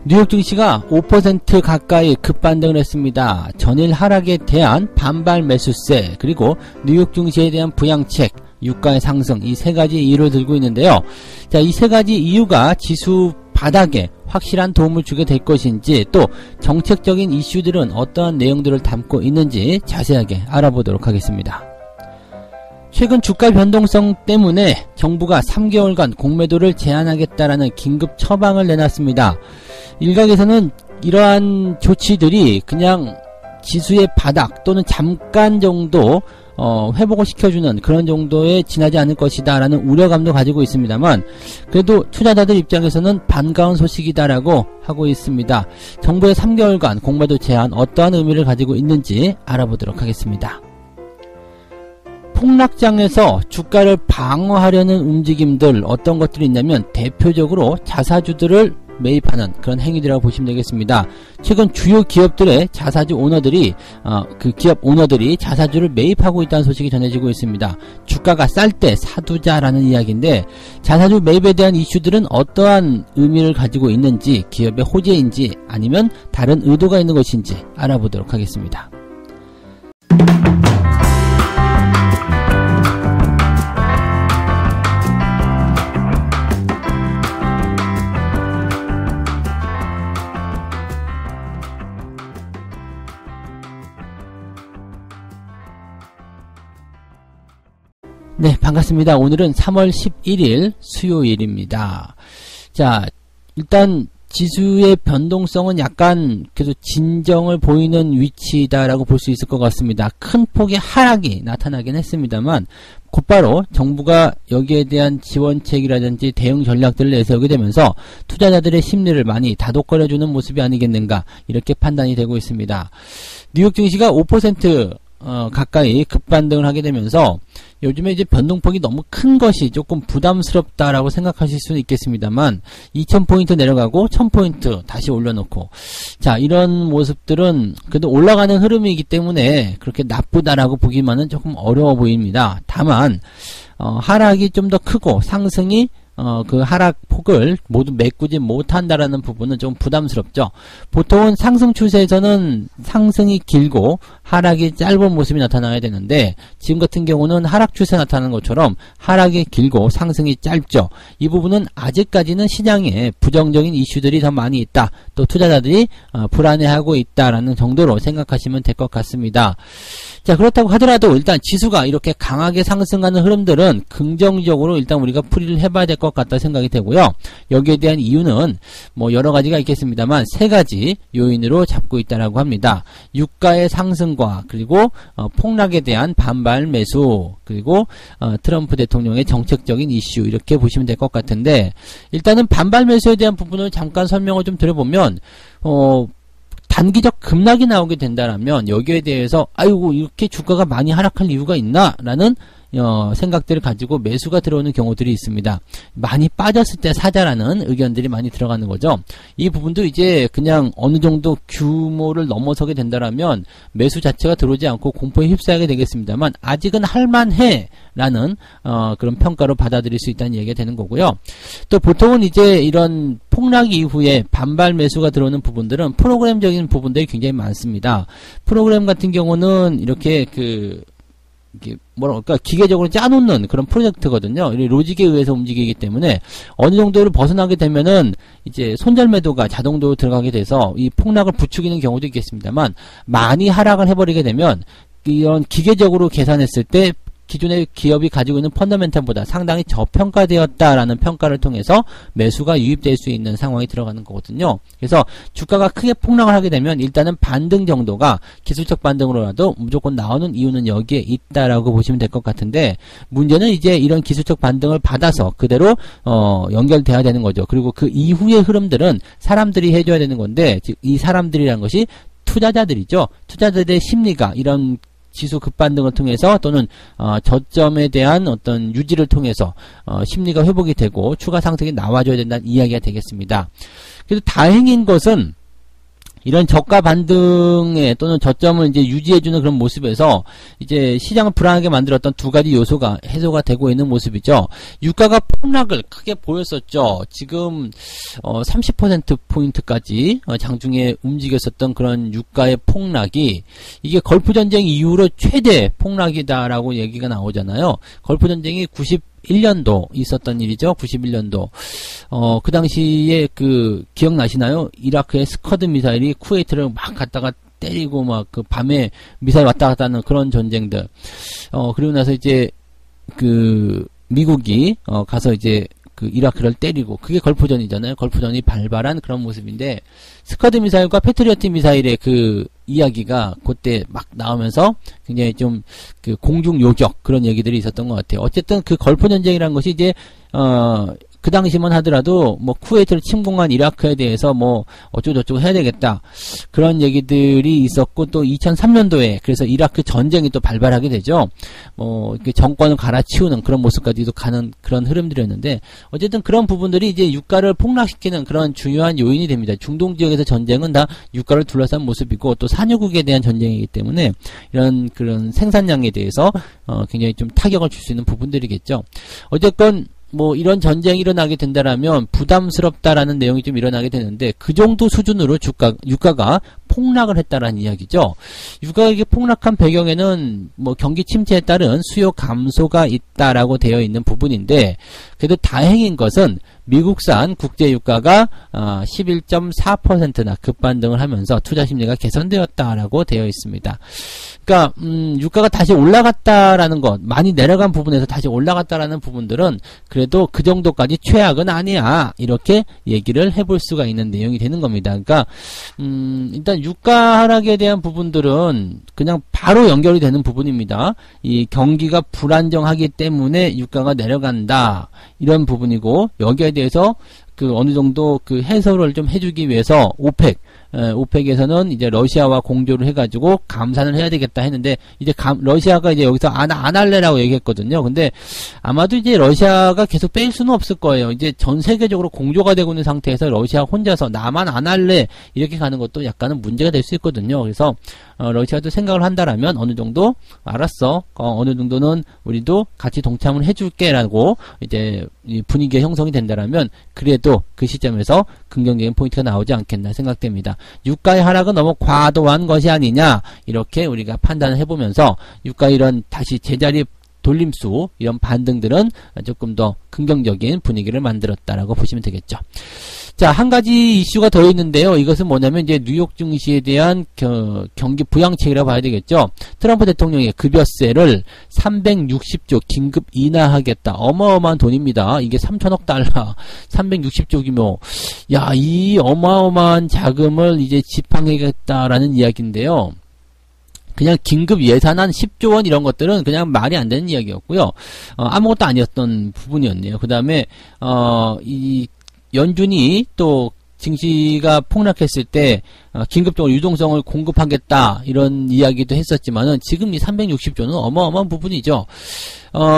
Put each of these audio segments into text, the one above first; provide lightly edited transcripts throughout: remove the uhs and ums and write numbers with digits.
뉴욕 증시가 5% 가까이 급반등을 했습니다. 전일 하락에 대한 반발 매수세, 그리고 뉴욕 증시에 대한 부양책, 유가의 상승, 이 세 가지 이유를 들고 있는데요. 자, 이 세 가지 이유가 지수 바닥에 확실한 도움을 주게 될 것인지, 또 정책적인 이슈들은 어떠한 내용들을 담고 있는지 자세하게 알아보도록 하겠습니다. 최근 주가 변동성 때문에 정부가 3개월간 공매도를 제한하겠다라는 긴급 처방을 내놨습니다. 일각에서는 이러한 조치들이 그냥 지수의 바닥 또는 잠깐 정도 회복을 시켜주는 그런 정도에 지나지 않을 것이다 라는 우려감도 가지고 있습니다만, 그래도 투자자들 입장에서는 반가운 소식이다라고 하고 있습니다. 정부의 3개월간 공매도 제한 어떠한 의미를 가지고 있는지 알아보도록 하겠습니다. 폭락장에서 주가를 방어하려는 움직임들, 어떤 것들이 있냐면 대표적으로 자사주들을 매입하는 그런 행위들이라고 보시면 되겠습니다. 최근 주요 기업들의 자사주 오너들이 그 기업 오너들이 자사주를 매입하고 있다는 소식이 전해지고 있습니다. 주가가 쌀 때 사두자라는 이야기인데, 자사주 매입에 대한 이슈들은 어떠한 의미를 가지고 있는지, 기업의 호재인지 아니면 다른 의도가 있는 것인지 알아보도록 하겠습니다. 네, 반갑습니다. 오늘은 3월 11일 수요일입니다. 자, 일단 지수의 변동성은 약간 그래도 진정을 보이는 위치다라고 볼 수 있을 것 같습니다. 큰 폭의 하락이 나타나긴 했습니다만, 곧바로 정부가 여기에 대한 지원책이라든지 대응 전략들을 내세우게 되면서 투자자들의 심리를 많이 다독거려주는 모습이 아니겠는가, 이렇게 판단이 되고 있습니다. 뉴욕 증시가 5% 가까이 급반등을 하게 되면서 요즘에 이제 변동폭이 너무 큰 것이 조금 부담스럽다라고 생각하실 수는 있겠습니다만, 2000포인트 내려가고 1000포인트 다시 올려놓고, 자, 이런 모습들은 그래도 올라가는 흐름이기 때문에 그렇게 나쁘다라고 보기만은 조금 어려워 보입니다. 다만 하락이 좀 더 크고 상승이 그 하락폭을 모두 메꾸지 못한다라는 부분은 좀 부담스럽죠. 보통은 상승 추세에서는 상승이 길고 하락이 짧은 모습이 나타나야 되는데, 지금 같은 경우는 하락 추세 나타나는 것처럼 하락이 길고 상승이 짧죠. 이 부분은 아직까지는 시장에 부정적인 이슈들이 더 많이 있다, 또 투자자들이 불안해하고 있다라는 정도로 생각하시면 될 것 같습니다. 자, 그렇다고 하더라도 일단 지수가 이렇게 강하게 상승하는 흐름들은 긍정적으로 일단 우리가 풀이를 해봐야 될 것 같다 생각이 되고요. 여기에 대한 이유는 뭐 여러 가지가 있겠습니다만 세 가지 요인으로 잡고 있다라고 합니다. 유가의 상승과, 그리고 폭락에 대한 반발 매수, 그리고 트럼프 대통령의 정책적인 이슈, 이렇게 보시면 될 것 같은데, 일단은 반발 매수에 대한 부분을 잠깐 설명을 좀 드려보면, 단기적 급락이 나오게 된다라면 여기에 대해서 아이고 이렇게 주가가 많이 하락할 이유가 있나? 라는 생각들을 가지고 매수가 들어오는 경우들이 있습니다. 많이 빠졌을 때 사자라는 의견들이 많이 들어가는 거죠. 이 부분도 이제 그냥 어느 정도 규모를 넘어서게 된다라면 매수 자체가 들어오지 않고 공포에 휩싸이게 되겠습니다만, 아직은 할만해 라는 그런 평가로 받아들일 수 있다는 얘기가 되는 거고요. 또 보통은 이제 이런 폭락 이후에 반발 매수가 들어오는 부분들은 프로그램적인 부분들이 굉장히 많습니다. 프로그램 같은 경우는 이렇게 이게 뭐라 그럴까, 기계적으로 짜놓는 그런 프로젝트거든요. 로직에 의해서 움직이기 때문에 어느 정도를 벗어나게 되면은 이제 손절매도가 자동적으로 들어가게 돼서 이 폭락을 부추기는 경우도 있겠습니다만, 많이 하락을 해버리게 되면 이런 기계적으로 계산했을 때 기존의 기업이 가지고 있는 펀더멘탈보다 상당히 저평가되었다라는 평가를 통해서 매수가 유입될 수 있는 상황이 들어가는 거거든요. 그래서 주가가 크게 폭락을 하게 되면 일단은 반등 정도가 기술적 반등으로라도 무조건 나오는 이유는 여기에 있다라고 보시면 될 것 같은데, 문제는 이제 이런 기술적 반등을 받아서 그대로 연결돼야 되는 거죠. 그리고 그 이후의 흐름들은 사람들이 해줘야 되는 건데, 즉 이 사람들이라는 것이 투자자들이죠. 투자자들의 심리가 이런 지수 급반등을 통해서 또는 저점에 대한 어떤 유지를 통해서 심리가 회복이 되고 추가 상승이 나와줘야 된다는 이야기가 되겠습니다. 그래서 다행인 것은 이런 저가 반등에 또는 저점을 이제 유지해주는 그런 모습에서 이제 시장을 불안하게 만들었던 두 가지 요소가 해소가 되고 있는 모습이죠. 유가가 폭락을 크게 보였었죠. 지금 30%포인트까지 장중에 움직였었던 그런 유가의 폭락이 이게 걸프전쟁 이후로 최대 폭락이다라고 얘기가 나오잖아요. 걸프전쟁이 91년도 있었던 일이죠. 91년도. 그 당시에 기억나시나요? 이라크의 스커드 미사일이 쿠웨이트를 막 갔다가 때리고 막 밤에 미사일 왔다 갔다 하는 그런 전쟁들. 그리고 나서 이제 미국이 가서 이제 이라크를 때리고, 그게 걸프전이잖아요. 걸프전이 발발한 그런 모습인데, 스커드 미사일과 패트리어트 미사일의 이야기가 그때 막 나오면서 굉장히 좀 공중 요격 그런 얘기들이 있었던 것 같아요. 어쨌든 걸프전쟁이라는 것이 이제 그 당시만 하더라도 쿠웨이트를 침공한 이라크에 대해서 어쩌고저쩌고 해야 되겠다 그런 얘기들이 있었고, 또 2003년도에 그래서 이라크 전쟁이 또 발발하게 되죠. 정권을 갈아치우는 그런 모습까지도 가는 그런 흐름들이었는데, 어쨌든 그런 부분들이 이제 유가를 폭락시키는 그런 중요한 요인이 됩니다. 중동 지역에서 전쟁은 다 유가를 둘러싼 모습이고, 또 산유국에 대한 전쟁이기 때문에 이런 그런 생산량에 대해서 굉장히 좀 타격을 줄 수 있는 부분들이겠죠. 어쨌건 이런 전쟁이 일어나게 된다라면 부담스럽다라는 내용이 좀 일어나게 되는데, 그 정도 수준으로 유가가 폭락을 했다라는 이야기죠. 유가가 폭락한 배경에는 경기 침체에 따른 수요 감소가 있다라고 되어 있는 부분인데, 그래도 다행인 것은 미국산 국제 유가가 11.4%나 급반등을 하면서 투자 심리가 개선되었다라고 되어 있습니다. 그러니까 유가가 다시 올라갔다라는 것, 많이 내려간 부분에서 다시 올라갔다라는 부분들은 그래도 그 정도까지 최악은 아니야, 이렇게 얘기를 해볼 수가 있는 내용이 되는 겁니다. 그러니까 일단 유가 하락에 대한 부분들은 그냥 바로 연결이 되는 부분입니다. 이 경기가 불안정하기 때문에 유가가 내려간다, 이런 부분이고, 여기에 대해서 어느 정도 해소를 좀 해주기 위해서 오펙에서는 이제 러시아와 공조를 해가지고 감산을 해야 되겠다 했는데, 이제 러시아가 이제 여기서 안 할래라고 얘기했거든요. 근데 아마도 이제 러시아가 계속 뺄 수는 없을 거예요. 이제 전 세계적으로 공조가 되고 있는 상태에서 러시아 혼자서 나만 안 할래 이렇게 가는 것도 약간은 문제가 될 수 있거든요. 그래서 러시아도 생각을 한다라면 어느 정도 알았어, 어느 정도는 우리도 같이 동참을 해줄게라고 이제 분위기가 형성이 된다라면, 그래도 그 시점에서 긍정적인 포인트가 나오지 않겠나 생각됩니다. 유가의 하락은 너무 과도한 것이 아니냐, 이렇게 우리가 판단을 해보면서 유가 이런 다시 제자리 돌림수, 이런 반등들은 조금 더 긍정적인 분위기를 만들었다라고 보시면 되겠죠. 자, 한 가지 이슈가 더 있는데요. 이것은 뭐냐면 이제 뉴욕 증시에 대한 경기 부양책이라고 봐야 되겠죠. 트럼프 대통령의 급여세를 360조 긴급 인하하겠다. 어마어마한 돈입니다. 이게 3천억 달러, 360조 규모. 야, 이 어마어마한 자금을 이제 지팡이겠다라는 이야기인데요. 그냥 긴급 예산안 10조 원 이런 것들은 그냥 말이 안 되는 이야기였고요. 아무것도 아니었던 부분이었네요. 그 다음에 이 연준이 또 증시가 폭락했을 때 긴급적으로 유동성을 공급하겠다, 이런 이야기도 했었지만은 지금 이 360조는 어마어마한 부분이죠.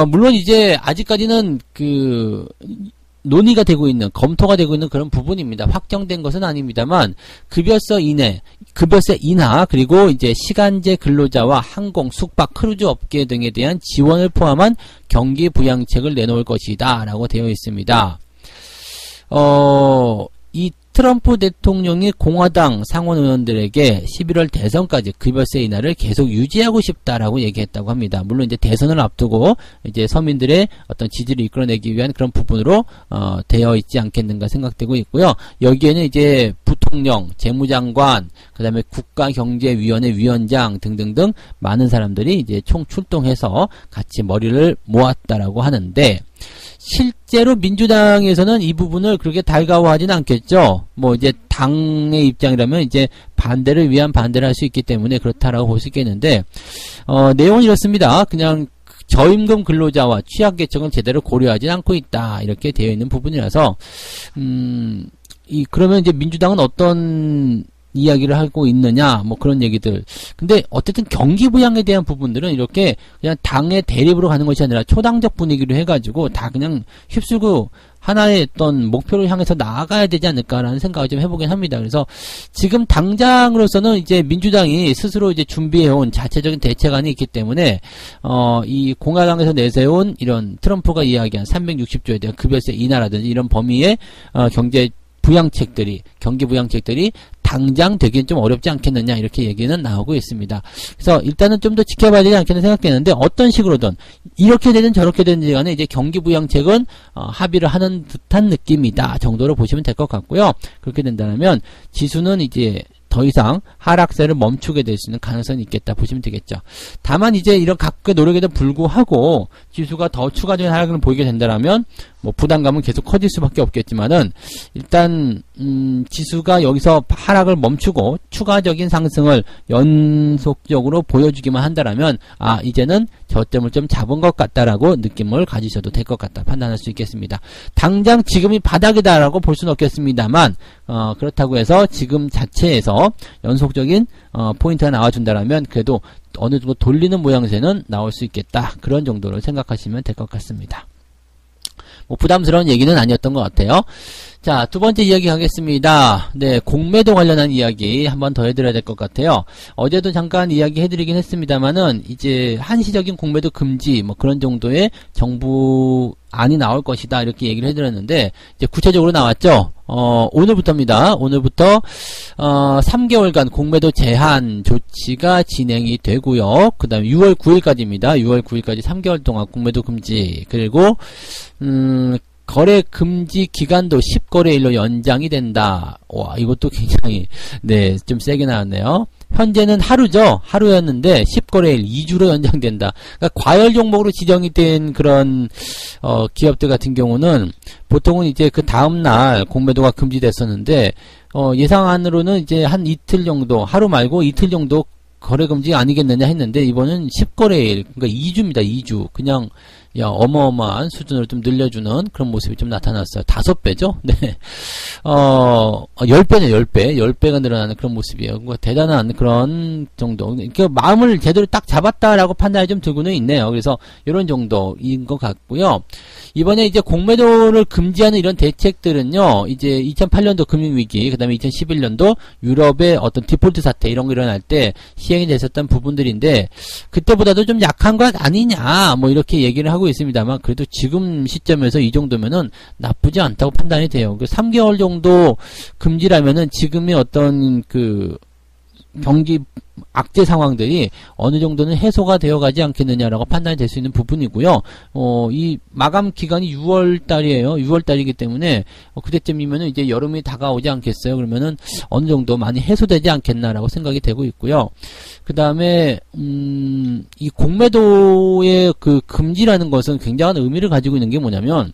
물론 이제 아직까지는 논의가 되고 있는, 검토가 되고 있는 그런 부분입니다. 확정된 것은 아닙니다만, 급여세 인하, 그리고 이제 시간제 근로자와 항공, 숙박, 크루즈 업계 등에 대한 지원을 포함한 경기 부양책을 내놓을 것이다 라고 되어 있습니다. 이 트럼프 대통령이 공화당 상원 의원들에게 11월 대선까지 급여세 인하를 계속 유지하고 싶다라고 얘기했다고 합니다. 물론 이제 대선을 앞두고 이제 서민들의 어떤 지지를 이끌어내기 위한 그런 부분으로 되어 있지 않겠는가 생각되고 있고요. 여기에는 이제 부통령, 재무장관, 그다음에 국가경제위원회 위원장 등등등 많은 사람들이 이제 총 출동해서 같이 머리를 모았다라고 하는데, 실제로 민주당에서는 이 부분을 그렇게 달가워하지는 않겠죠. 이제 당의 입장이라면 이제 반대를 위한 반대를 할 수 있기 때문에 그렇다라고 볼 수 있겠는데, 내용은 이렇습니다. 그냥 저임금 근로자와 취약계층을 제대로 고려하지 않고 있다, 이렇게 되어 있는 부분이라서, 그러면 이제 민주당은 어떤 이야기를 하고 있느냐, 뭐 그런 얘기들. 근데 어쨌든 경기 부양에 대한 부분들은 이렇게 그냥 당의 대립으로 가는 것이 아니라 초당적 분위기로 해가지고 다 그냥 휩쓸고 하나의 어떤 목표를 향해서 나아가야 되지 않을까라는 생각을 좀 해보긴 합니다. 그래서 지금 당장으로서는 이제 민주당이 스스로 이제 준비해온 자체적인 대책안이 있기 때문에 이 공화당에서 내세운 이런 트럼프가 이야기한 360조에 대한 급여세 인하라든지 이런 범위의 경제 부양책들이, 경기 부양책들이 당장 되기는 좀 어렵지 않겠느냐 이렇게 얘기는 나오고 있습니다. 그래서 일단은 좀 더 지켜봐야 되지 않겠나 생각했는데 어떤 식으로든 이렇게 되든 저렇게 되든지 간에 이제 경기 부양책은 합의를 하는 듯한 느낌이다 정도로 보시면 될 것 같고요. 그렇게 된다면 지수는 이제 더 이상 하락세를 멈추게 될 수 있는 가능성이 있겠다 보시면 되겠죠. 다만 이제 이런 각국의 노력에도 불구하고 지수가 더 추가적인 하락을 보이게 된다면 뭐 부담감은 계속 커질 수밖에 없겠지만은 일단 지수가 여기서 하락을 멈추고 추가적인 상승을 연속적으로 보여주기만 한다라면 이제는 저점을 좀 잡은 것 같다라고 느낌을 가지셔도 될 것 같다 판단할 수 있겠습니다. 당장 지금이 바닥이다라고 볼 수는 없겠습니다만 그렇다고 해서 지금 자체에서 연속적인 포인트가 나와준다라면 그래도 어느 정도 돌리는 모양새는 나올 수 있겠다 그런 정도로 생각하시면 될 것 같습니다. 뭐 부담스러운 얘기는 아니었던 것 같아요. 자, 두 번째 이야기 하겠습니다. 네, 공매도 관련한 이야기 한번 더 해드려야 될 것 같아요. 어제도 잠깐 이야기 해드리긴 했습니다만은 이제 한시적인 공매도 금지 뭐 그런 정도의 정부 안이 나올 것이다 이렇게 얘기를 해드렸는데 이제 구체적으로 나왔죠. 오늘부터입니다. 오늘부터 3개월간 공매도 제한 조치가 진행이 되고요. 그 다음에 6월 9일까지입니다. 6월 9일까지 3개월 동안 공매도 금지. 그리고 거래 금지 기간도 10거래일로 연장이 된다. 와, 이것도 굉장히 좀 세게 나왔네요. 현재는 하루죠. 하루였는데 10거래일 2주로 연장된다. 그러니까 과열 종목으로 지정이 된 그런 기업들 같은 경우는 보통은 이제 그 다음날 공매도가 금지됐었는데 예상안으로는 이제 한 이틀 정도, 하루 말고 이틀 정도 거래 금지 아니겠느냐 했는데 이번은 10거래일, 그러니까 2주입니다. 2주. 그냥 어마어마한 수준으로 좀 늘려주는 그런 모습이 좀 나타났어요. 5배죠? 네. 10배네, 10배. 10배가 늘어나는 그런 모습이에요. 그러니까 대단한 그런 정도. 그러니까 마음을 제대로 딱 잡았다라고 판단이 좀 들고는 있네요. 그래서 이런 정도인 것 같고요. 이번에 이제 공매도를 금지하는 이런 대책들은요, 이제 2008년도 금융위기, 그 다음에 2011년도 유럽의 어떤 디폴트 사태, 이런 거 일어날 때 시행이 됐었던 부분들인데, 그때보다도 좀 약한 것 아니냐, 뭐 이렇게 얘기를 하고 있습니다만, 그래도 지금 시점에서 이 정도면은 나쁘지 않다고 판단이 돼요. 3개월 정도 금지라면은 지금의 어떤 경기 악재 상황들이 어느 정도는 해소가 되어 가지 않겠느냐라고 판단이 될 수 있는 부분이고요. 이 마감 기간이 6월 달이에요. 6월 달이기 때문에 그때쯤이면은 이제 여름이 다가오지 않겠어요. 그러면은 어느 정도 많이 해소되지 않겠나라고 생각이 되고 있고요. 그 다음에 이 공매도의 그 금지라는 것은 굉장한 의미를 가지고 있는 게 뭐냐면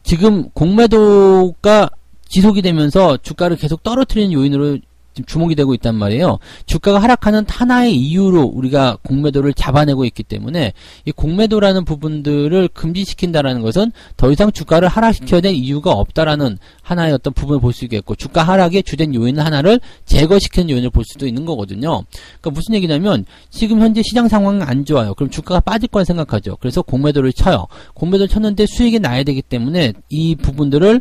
지금 공매도가 지속이 되면서 주가를 계속 떨어뜨리는 요인으로 지금 주목이 되고 있단 말이에요. 주가가 하락하는 하나의 이유로 우리가 공매도를 잡아내고 있기 때문에 이 공매도라는 부분들을 금지시킨다라는 것은 더 이상 주가를 하락시켜야 될 이유가 없다라는 하나의 어떤 부분을 볼 수 있겠고 주가 하락의 주된 요인 하나를 제거시키는 요인을 볼 수도 있는 거거든요. 그러니까 무슨 얘기냐면 지금 현재 시장 상황은 안 좋아요. 그럼 주가가 빠질 거라 생각하죠. 그래서 공매도를 쳐요. 공매도를 쳤는데 수익이 나야 되기 때문에 이 부분들을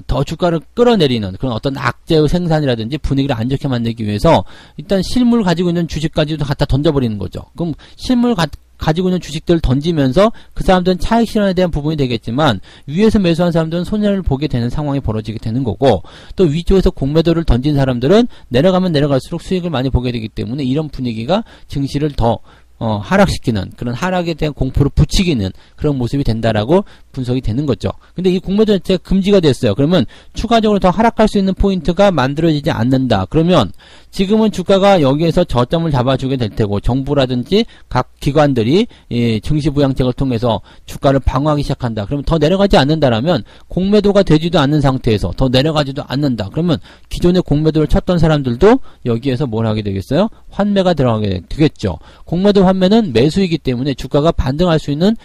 더 주가를 끌어내리는 그런 어떤 악재의 생산이라든지 분위기를 안 좋게 만들기 위해서 일단 실물 가지고 있는 주식까지도 갖다 던져버리는 거죠. 그럼 실물 가지고 있는 주식들을 던지면서 그 사람들은 차익 실현에 대한 부분이 되겠지만 위에서 매수한 사람들은 손해를 보게 되는 상황이 벌어지게 되는 거고 또 위쪽에서 공매도를 던진 사람들은 내려가면 내려갈수록 수익을 많이 보게 되기 때문에 이런 분위기가 증시를 더 하락시키는 그런 하락에 대한 공포를 부추기는 그런 모습이 된다라고 분석이 되는 거죠. 근데 이 공매도 자체가 금지가 됐어요. 그러면 추가적으로 더 하락할 수 있는 포인트가 만들어지지 않는다. 그러면 지금은 주가가 여기에서 저점을 잡아주게 될 테고 정부라든지 각 기관들이 증시부양책을 통해서 주가를 방어하기 시작한다. 그러면 더 내려가지 않는다라면 공매도가 되지도 않는 상태에서 더 내려가지도 않는다. 그러면 기존에 공매도를 쳤던 사람들도 여기에서 뭘 하게 되겠어요? 환매가 들어가게 되겠죠. 공매도 환매는 매수이기 때문에 주가가 반등할 수 있는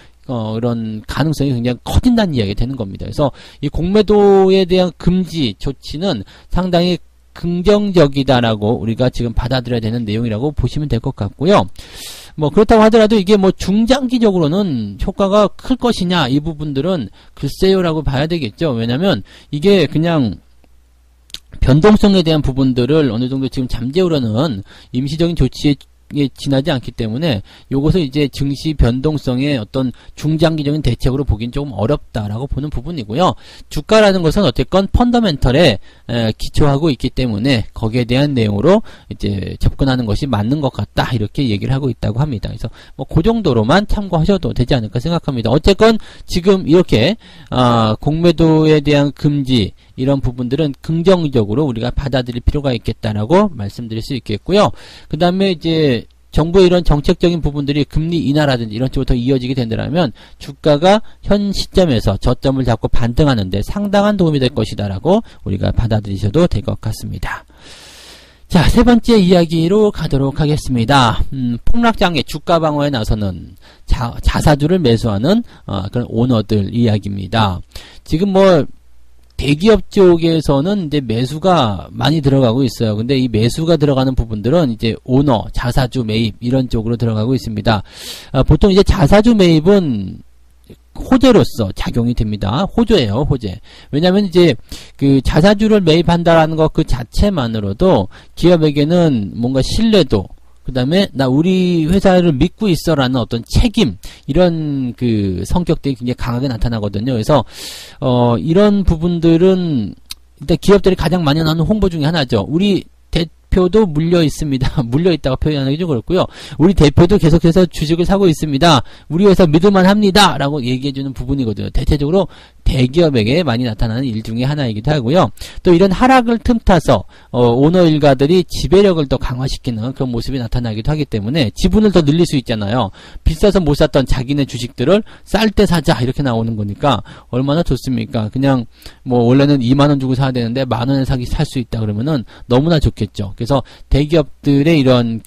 이런 가능성이 굉장히 커진다는 이야기가 되는 겁니다. 그래서 이 공매도에 대한 금지 조치는 상당히 긍정적이다라고 우리가 지금 받아들여야 되는 내용이라고 보시면 될 것 같고요. 뭐 그렇다고 하더라도 이게 뭐 중장기적으로는 효과가 클 것이냐 이 부분들은 글쎄요라고 봐야 되겠죠. 왜냐면 이게 그냥 변동성에 대한 부분들을 어느 정도 지금 잠재우려는 임시적인 조치에 지나지 않기 때문에 요것을 이제 증시 변동성의 어떤 중장기적인 대책으로 보긴 조금 어렵다라고 보는 부분이고요. 주가라는 것은 어쨌건 펀더멘털에 기초하고 있기 때문에 거기에 대한 내용으로 이제 접근하는 것이 맞는 것 같다 이렇게 얘기를 하고 있다고 합니다. 그래서 뭐 그 정도로만 참고하셔도 되지 않을까 생각합니다. 어쨌건 지금 이렇게 공매도에 대한 금지 이런 부분들은 긍정적으로 우리가 받아들일 필요가 있겠다라고 말씀드릴 수 있겠고요. 그 다음에 이제 정부의 이런 정책적인 부분들이 금리 인하라든지 이런 쪽으로 더 이어지게 된다면 주가가 현 시점에서 저점을 잡고 반등하는데 상당한 도움이 될 것이다라고 우리가 받아들이셔도 될 것 같습니다. 자, 세 번째 이야기로 가도록 하겠습니다. 폭락장애 주가 방어에 나서는 자사주를 매수하는 그런 오너들 이야기입니다. 지금 뭐 대기업 쪽에서는 이제 매수가 많이 들어가고 있어요. 근데 이 매수가 들어가는 부분들은 이제 오너, 자사주 매입 이런 쪽으로 들어가고 있습니다. 보통 이제 자사주 매입은 호재로서 작용이 됩니다. 호재예요, 호재. 왜냐면 이제 그 자사주를 매입한다라는 것 그 자체만으로도 기업에게는 뭔가 신뢰도, 그 다음에 나 우리 회사를 믿고 있어라는 어떤 책임 이런 그 성격들이 굉장히 강하게 나타나거든요. 그래서 이런 부분들은 일단 기업들이 가장 많이 나오는 홍보 중에 하나죠. 우리 대표도 물려 있습니다. 물려 있다고 표현하기 좀 그렇고요. 우리 대표도 계속해서 주식을 사고 있습니다. 우리 회사 믿을만 합니다. 라고 얘기해주는 부분이거든요. 대체적으로 대기업에게 많이 나타나는 일 중에 하나이기도 하고요. 또 이런 하락을 틈타서 오너 일가들이 지배력을 더 강화시키는 그런 모습이 나타나기도 하기 때문에 지분을 더 늘릴 수 있잖아요. 비싸서 못 샀던 자기네 주식들을 쌀 때 사자 이렇게 나오는 거니까 얼마나 좋습니까? 그냥 뭐 원래는 2만원 주고 사야 되는데 만원에 살 수 있다 그러면은 너무나 좋겠죠. 그래서 대기업들의 이런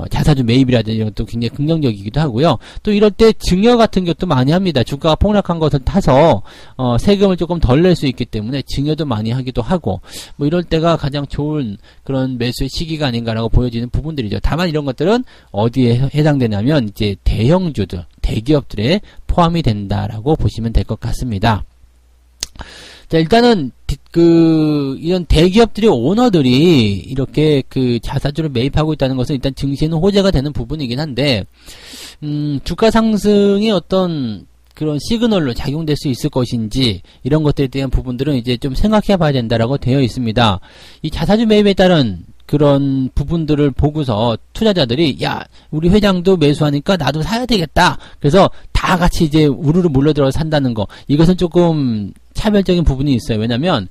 자사주 매입이라든지 이런 것도 굉장히 긍정적이기도 하고요. 또 이럴 때 증여 같은 것도 많이 합니다. 주가가 폭락한 것을 타서 세금을 조금 덜 낼 수 있기 때문에 증여도 많이 하기도 하고 뭐 이럴 때가 가장 좋은 그런 매수의 시기가 아닌가라고 보여지는 부분들이죠. 다만 이런 것들은 어디에 해당되냐면 이제 대형주들, 대기업들에 포함이 된다라고 보시면 될 것 같습니다. 자, 일단은 이런 대기업들의 오너들이 이렇게 자사주를 매입하고 있다는 것은 일단 증시에는 호재가 되는 부분이긴 한데 주가 상승의 어떤 그런 시그널로 작용될 수 있을 것인지 이런 것들에 대한 부분들은 이제 좀 생각해 봐야 된다라고 되어 있습니다. 이 자사주 매입에 따른 그런 부분들을 보고서 투자자들이 야 우리 회장도 매수하니까 나도 사야 되겠다. 그래서 다 같이 이제 우르르 몰려들어서 산다는 거 이것은 조금 차별적인 부분이 있어요. 왜냐면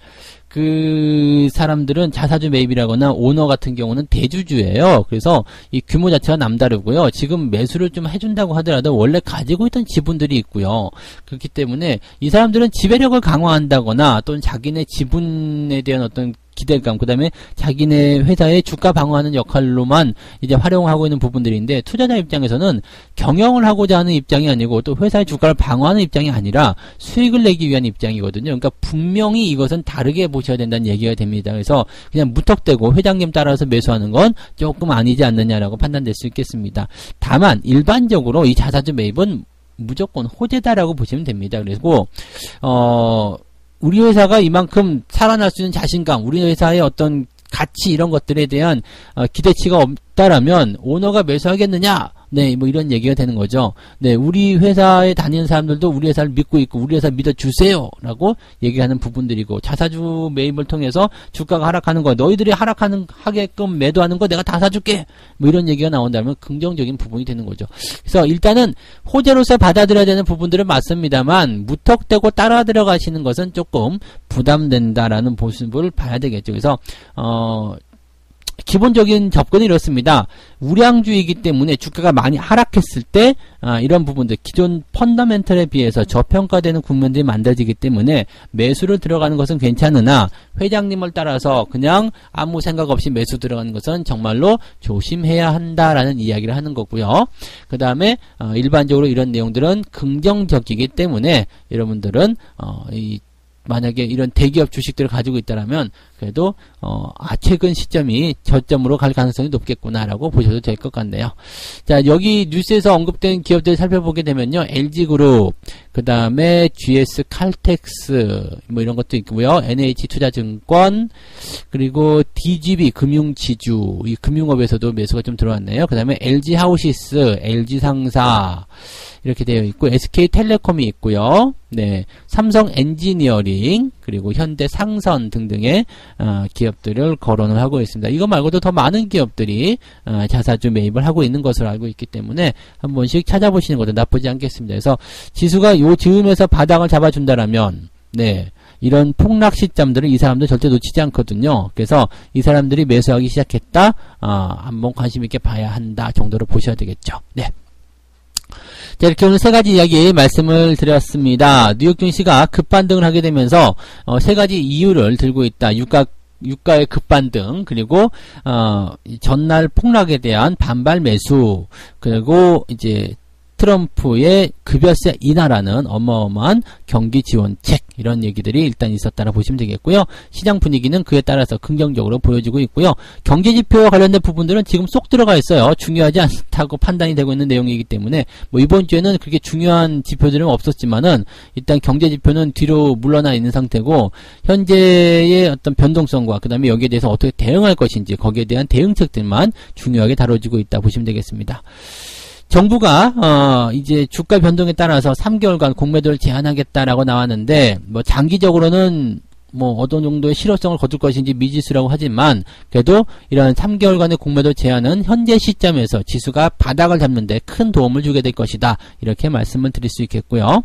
그 사람들은 자사주 매입이라거나 오너 같은 경우는 대주주예요. 그래서 이 규모 자체가 남다르고요. 지금 매수를 좀 해준다고 하더라도 원래 가지고 있던 지분들이 있고요. 그렇기 때문에 이 사람들은 지배력을 강화한다거나 또는 자기네 지분에 대한 어떤 기대감, 그 다음에 자기네 회사의 주가 방어하는 역할로만 이제 활용하고 있는 부분들인데 투자자 입장에서는 경영을 하고자 하는 입장이 아니고 또 회사의 주가를 방어하는 입장이 아니라 수익을 내기 위한 입장이거든요. 그러니까 분명히 이것은 다르게 보셔야 된다는 얘기가 됩니다. 그래서 그냥 무턱대고 회장님 따라서 매수하는 건 조금 아니지 않느냐라고 판단될 수 있겠습니다. 다만 일반적으로 이 자사주 매입은 무조건 호재다라고 보시면 됩니다. 그리고 우리 회사가 이만큼 살아날 수 있는 자신감, 우리 회사의 어떤 가치 이런 것들에 대한 기대치가 없다라면 오너가 매수하겠느냐? 네, 뭐 이런 얘기가 되는 거죠. 네, 우리 회사에 다니는 사람들도 우리 회사를 믿고 있고 우리 회사 믿어주세요 라고 얘기하는 부분들이고 자사주 매입을 통해서 주가가 하락하는 거 너희들이 하게끔 매도하는 거 내가 다 사줄게 뭐 이런 얘기가 나온다면 긍정적인 부분이 되는 거죠. 그래서 일단은 호재로서 받아들여야 되는 부분들은 맞습니다만 무턱대고 따라 들어가시는 것은 조금 부담된다라는 모습을 봐야 되겠죠. 그래서 기본적인 접근은 이렇습니다. 우량주이기 때문에 주가가 많이 하락했을 때 이런 부분들 기존 펀더멘털에 비해서 저평가되는 국면들이 만들어지기 때문에 매수를 들어가는 것은 괜찮으나 회장님을 따라서 그냥 아무 생각 없이 매수 들어가는 것은 정말로 조심해야 한다라는 이야기를 하는 거고요. 그 다음에 일반적으로 이런 내용들은 긍정적이기 때문에 여러분들은 이 만약에 이런 대기업 주식들을 가지고 있다라면 그래도 최근 시점이 저점으로 갈 가능성이 높겠구나라고 보셔도 될 것 같네요. 자, 여기 뉴스에서 언급된 기업들 살펴보게 되면요, LG그룹, 그 다음에 GS 칼텍스 뭐 이런 것도 있고요, NH투자증권, 그리고 DGB 금융지주, 이 금융업에서도 매수가 좀 들어왔네요. 그 다음에 LG하우시스, LG상사 이렇게 되어 있고, SK텔레콤이 있고요. 네, 삼성엔지니어링, 그리고 현대상선 등등의 기업들을 거론을 하고 있습니다. 이거 말고도 더 많은 기업들이 자사주 매입을 하고 있는 것으로 알고 있기 때문에 한 번씩 찾아보시는 것도 나쁘지 않겠습니다. 그래서 지수가 요 즈음에서 바닥을 잡아준다라면, 네, 이런 폭락 시점들을 이 사람들 절대 놓치지 않거든요. 그래서 이 사람들이 매수하기 시작했다, 한번 관심 있게 봐야 한다 정도로 보셔야 되겠죠. 네. 자, 이렇게 오늘 세 가지 이야기 말씀을 드렸습니다. 뉴욕 증시가 급반등을 하게 되면서 세 가지 이유를 들고 있다. 유가의 급반등, 그리고 전날 폭락에 대한 반발 매수, 그리고 이제 트럼프의 급여세 인하라는 어마어마한 경기 지원책, 이런 얘기들이 일단 있었다라 보시면 되겠고요. 시장 분위기는 그에 따라서 긍정적으로 보여지고 있고요. 경제지표와 관련된 부분들은 지금 쏙 들어가 있어요. 중요하지 않다고 판단이 되고 있는 내용이기 때문에 뭐 이번 주에는 그렇게 중요한 지표들은 없었지만은 일단 경제지표는 뒤로 물러나 있는 상태고, 현재의 어떤 변동성과 그 다음에 여기에 대해서 어떻게 대응할 것인지, 거기에 대한 대응책들만 중요하게 다뤄지고 있다 보시면 되겠습니다. 정부가 이제 주가 변동에 따라서 3개월간 공매도를 제한하겠다라고 나왔는데, 뭐 장기적으로는 뭐 어떤 정도의 실효성을 거둘 것인지 미지수라고 하지만, 그래도 이런 3개월간의 공매도 제한은 현재 시점에서 지수가 바닥을 잡는 데 큰 도움을 주게 될 것이다, 이렇게 말씀을 드릴 수 있겠고요.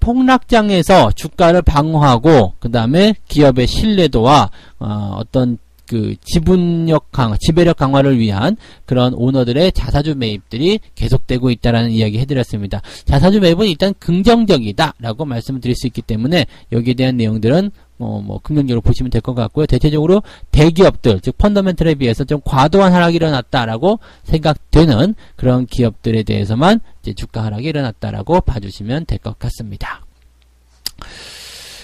폭락장에서 주가를 방어하고 그 다음에 기업의 신뢰도와 어떤 그 지분력 강화, 지배력 강화를 위한 그런 오너들의 자사주 매입들이 계속되고 있다라는 이야기 해드렸습니다. 자사주 매입은 일단 긍정적이다라고 말씀을 드릴 수 있기 때문에 여기에 대한 내용들은 뭐 긍정적으로 보시면 될 것 같고요. 대체적으로 대기업들, 즉 펀더멘털에 비해서 좀 과도한 하락이 일어났다라고 생각되는 그런 기업들에 대해서만 이제 주가 하락이 일어났다라고 봐주시면 될 것 같습니다.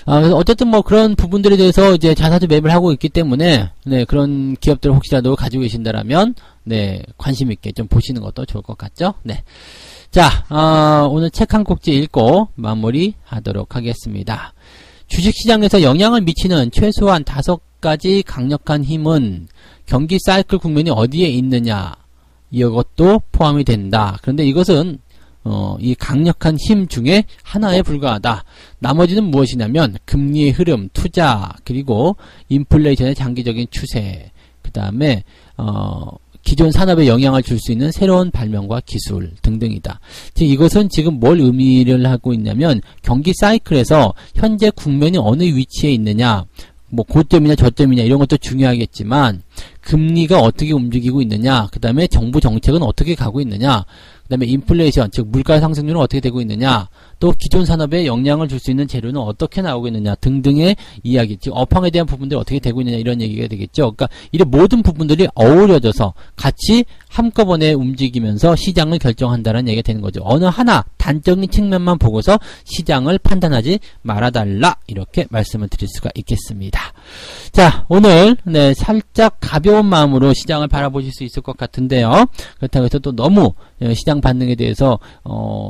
그래서 어쨌든 뭐 그런 부분들에 대해서 이제 자사주 매입을 하고 있기 때문에, 네, 그런 기업들 혹시라도 가지고 계신다라면, 네, 관심 있게 좀 보시는 것도 좋을 것 같죠? 네. 자, 오늘 책 한 꼭지 읽고 마무리 하도록 하겠습니다. 주식시장에서 영향을 미치는 최소한 5가지 강력한 힘은 경기 사이클 국면이 어디에 있느냐, 이것도 포함이 된다. 그런데 이것은 이 강력한 힘 중에 하나에 불과하다. 나머지는 무엇이냐면 금리의 흐름, 투자, 그리고 인플레이션의 장기적인 추세, 그 다음에 기존 산업에 영향을 줄 수 있는 새로운 발명과 기술 등등이다. 즉 이것은 지금 뭘 의미를 하고 있냐면 경기 사이클에서 현재 국면이 어느 위치에 있느냐, 뭐 고점이냐 저점이냐 이런 것도 중요하겠지만 금리가 어떻게 움직이고 있느냐, 그 다음에 정부 정책은 어떻게 가고 있느냐, 그 다음에 인플레이션, 즉 물가 상승률은 어떻게 되고 있느냐, 또 기존 산업에 영향을 줄 수 있는 재료는 어떻게 나오고 있느냐 등등의 이야기, 즉 업황에 대한 부분들이 어떻게 되고 있느냐, 이런 얘기가 되겠죠. 그러니까 이런 모든 부분들이 어우러져서 같이 한꺼번에 움직이면서 시장을 결정한다는 얘기가 되는 거죠. 어느 하나 단적인 측면만 보고서 시장을 판단하지 말아달라, 이렇게 말씀을 드릴 수가 있겠습니다. 자, 오늘 네, 살짝 가벼운 마음으로 시장을 바라보실 수 있을 것 같은데요. 그렇다고 해서 또 너무 시장 반응에 대해서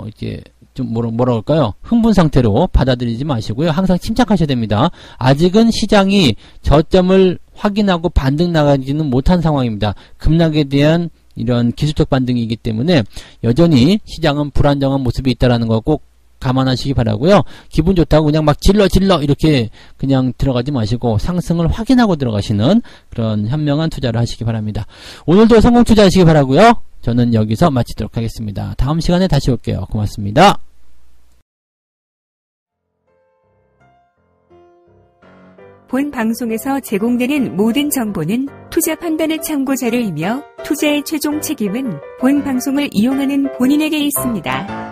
이제 좀 뭐라 그럴까요? 흥분 상태로 받아들이지 마시고요. 항상 침착하셔야 됩니다. 아직은 시장이 저점을 확인하고 반등 나가지는 못한 상황입니다. 급락에 대한 이런 기술적 반등이기 때문에 여전히 시장은 불안정한 모습이 있다라는 거 꼭 감안하시기 바라고요. 기분 좋다고 그냥 막 질러 이렇게 그냥 들어가지 마시고 상승을 확인하고 들어가시는 그런 현명한 투자를 하시기 바랍니다. 오늘도 성공 투자하시기 바라고요. 저는 여기서 마치도록 하겠습니다. 다음 시간에 다시 올게요. 고맙습니다. 본 방송에서 제공되는 모든 정보는 투자 판단의 참고 자료이며 투자의 최종 책임은 본 방송을 이용하는 본인에게 있습니다.